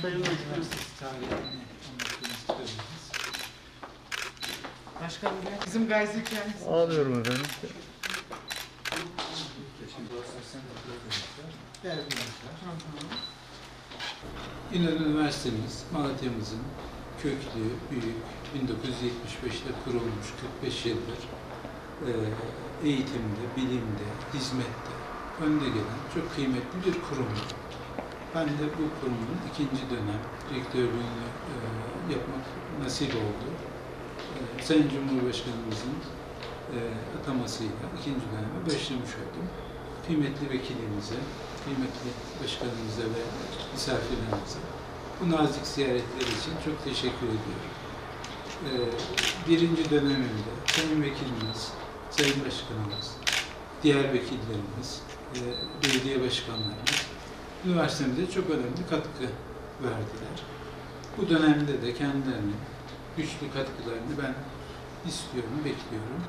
Üniversitesi tarihini anlattığını isterseniz. Başkanım bizim Gazi kendisi. Alıyorum efendim. İnönü Üniversitemiz, Malatya'mızın köklü, büyük, 1975'te kurulmuş, 45 yıldır eğitimde, bilimde, hizmette önde gelen çok kıymetli bir kurumdur. Ben de bu kurumun ikinci dönem rektörlüğünü yapmak nasip oldu. Sayın Cumhurbaşkanımızın atamasıyla ikinci döneme başlamış oldum. Kıymetli vekilimize, kıymetli başkanımıza ve misafirlerimize bu nazik ziyaretler için çok teşekkür ediyorum. Birinci dönemimde Sayın Vekilimiz, Sayın Başkanımız, diğer vekillerimiz, belediye başkanlarımız üniversitemize çok önemli katkı verdiler. Bu dönemde de kendilerinin güçlü katkılarını ben istiyorum, bekliyorum.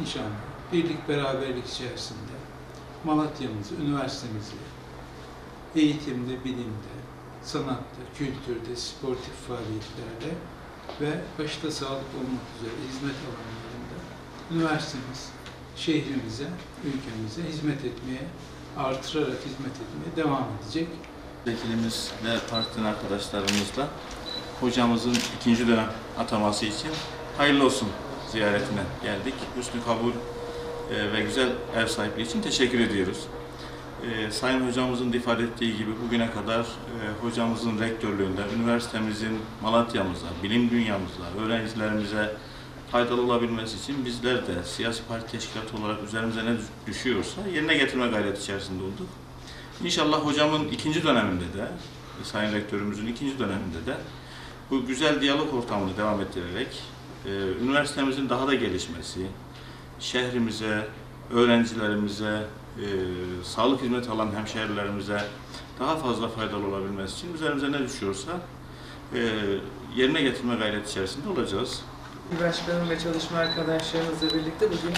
İnşallah birlik beraberlik içerisinde Malatya'mızı, üniversitemizi eğitimde, bilimde, sanatta, kültürde, sportif faaliyetlerle ve başta sağlık olmak üzere hizmet alanlarında üniversitemiz şehrimize, ülkemize hizmet etmeye, artırarak hizmet etmeye devam edecek. Vekilimiz ve partinin arkadaşlarımızla hocamızın ikinci dönem ataması için hayırlı olsun ziyaretine geldik. Hüsnü kabul ve güzel ev sahipliği için teşekkür ediyoruz. Sayın hocamızın da ifade ettiği gibi bugüne kadar hocamızın rektörlüğünde üniversitemizin Malatya'mıza, bilim dünyamıza, öğrencilerimize faydalı olabilmesi için bizler de siyasi parti teşkilatı olarak üzerimize ne düşüyorsa yerine getirme gayreti içerisinde olduk. İnşallah hocamın ikinci döneminde de, Sayın Rektörümüzün ikinci döneminde de bu güzel diyalog ortamını devam ettirerek üniversitemizin daha da gelişmesi, şehrimize, öğrencilerimize, sağlık hizmeti alan hemşehrilerimize daha fazla faydalı olabilmesi için üzerimize ne düşüyorsa yerine getirme gayreti içerisinde olacağız. Başkanım ve çalışma arkadaşlarımızla birlikte bugün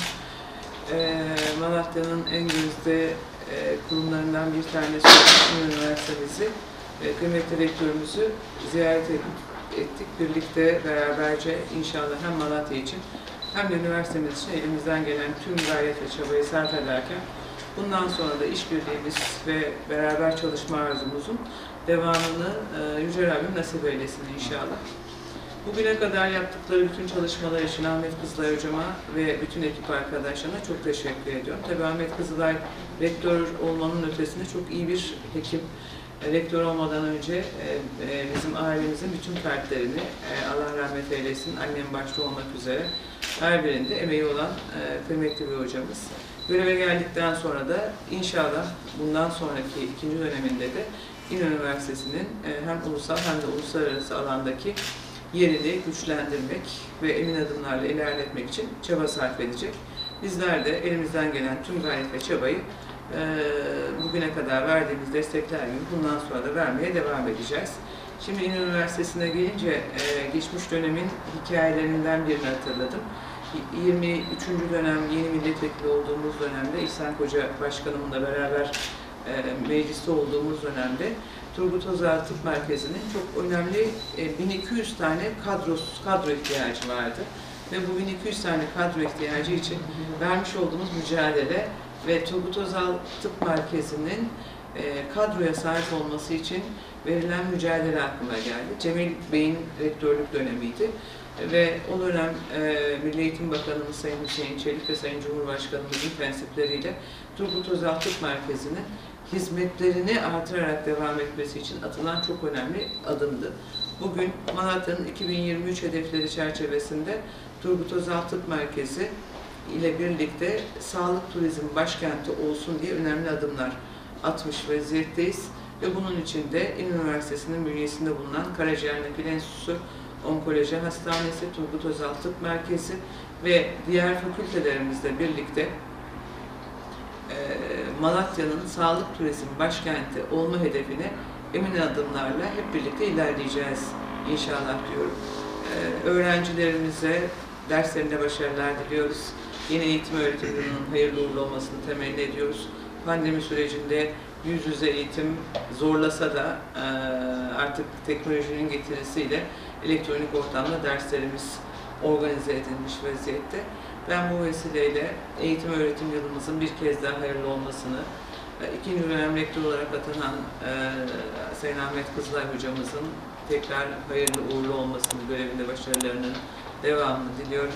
Malatya'nın en gözde kurumlarından bir tanesi olan üniversitemizi kıymetli rektörümüzü ziyaret ettik. Birlikte beraberce inşallah hem Malatya için hem de üniversitemiz için elimizden gelen tüm gayret ve çabayı sarf ederken bundan sonra da işbirliğimiz ve beraber çalışma arzumuzun devamını Yüce Rabbim nasip eylesin inşallah. Bugüne kadar yaptıkları bütün çalışmalar için Ahmet Kızılay Hocama ve bütün ekip arkadaşlarına çok teşekkür ediyorum. Tabii Ahmet Kızılay rektör olmanın ötesinde çok iyi bir hekim. Rektör olmadan önce bizim ailemizin bütün fertlerini Allah rahmet eylesin, annem başta olmak üzere her birinde emeği olan kıymetli bir hocamız. Göreve geldikten sonra da inşallah bundan sonraki ikinci döneminde de İnönü Üniversitesi'nin hem ulusal hem de uluslararası alandaki yerini güçlendirmek ve emin adımlarla ilerletmek için çaba sarf edecek. Bizler de elimizden gelen tüm gayret ve çabayı bugüne kadar verdiğimiz destekler gibi bundan sonra da vermeye devam edeceğiz. Şimdi İnönü Üniversitesi'ne gelince geçmiş dönemin hikayelerinden birini hatırladım. 23. dönem yeni milletvekili olduğumuz dönemde İhsan Koca Başkanımla beraber mecliste olduğumuz dönemde Turgut Özal Tıp Merkezi'nin çok önemli 1200 tane kadro ihtiyacı vardı. Ve bu 1200 tane kadro ihtiyacı için vermiş olduğumuz mücadele ve Turgut Özal Tıp Merkezi'nin kadroya sahip olması için verilen mücadele aklıma geldi. Cemil Bey'in rektörlük dönemiydi. Ve o dönem Milli Eğitim Bakanımız Sayın Hüseyin Çelik ve Sayın Cumhurbaşkanımızın prensipleriyle Turgut Özal Tıp Merkezi'nin hizmetlerini artırarak devam etmesi için atılan çok önemli adımdı. Bugün Malatya'nın 2023 hedefleri çerçevesinde Turgut Özal Tıp Merkezi ile birlikte sağlık turizm başkenti olsun diye önemli adımlar atmış vaziyetteyiz. Ve bunun için de İnönü Üniversitesi'nin bünyesinde bulunan Karaciğer Nakil Enstitüsü, Onkoloji Hastanesi, Turgut Özal Tıp Merkezi ve diğer fakültelerimizle birlikte Malatya'nın sağlık turizm başkenti olma hedefine emin adımlarla hep birlikte ilerleyeceğiz inşallah diyorum. Öğrencilerimize derslerinde başarılar diliyoruz. Yeni eğitim öğretim yılının hayırlı uğurlu olmasını temenni ediyoruz. pandemi sürecinde yüz yüze eğitim zorlasa da artık teknolojinin getirisiyle elektronik ortamda derslerimiz organize edilmiş vaziyette. Ben bu vesileyle eğitim öğretim yılımızın bir kez daha hayırlı olmasını, ikinci dönem rektör olarak atanan Sayın Ahmet Kızılay hocamızın tekrar hayırlı uğurlu olmasını, görevinde başarılarının devamını diliyorum.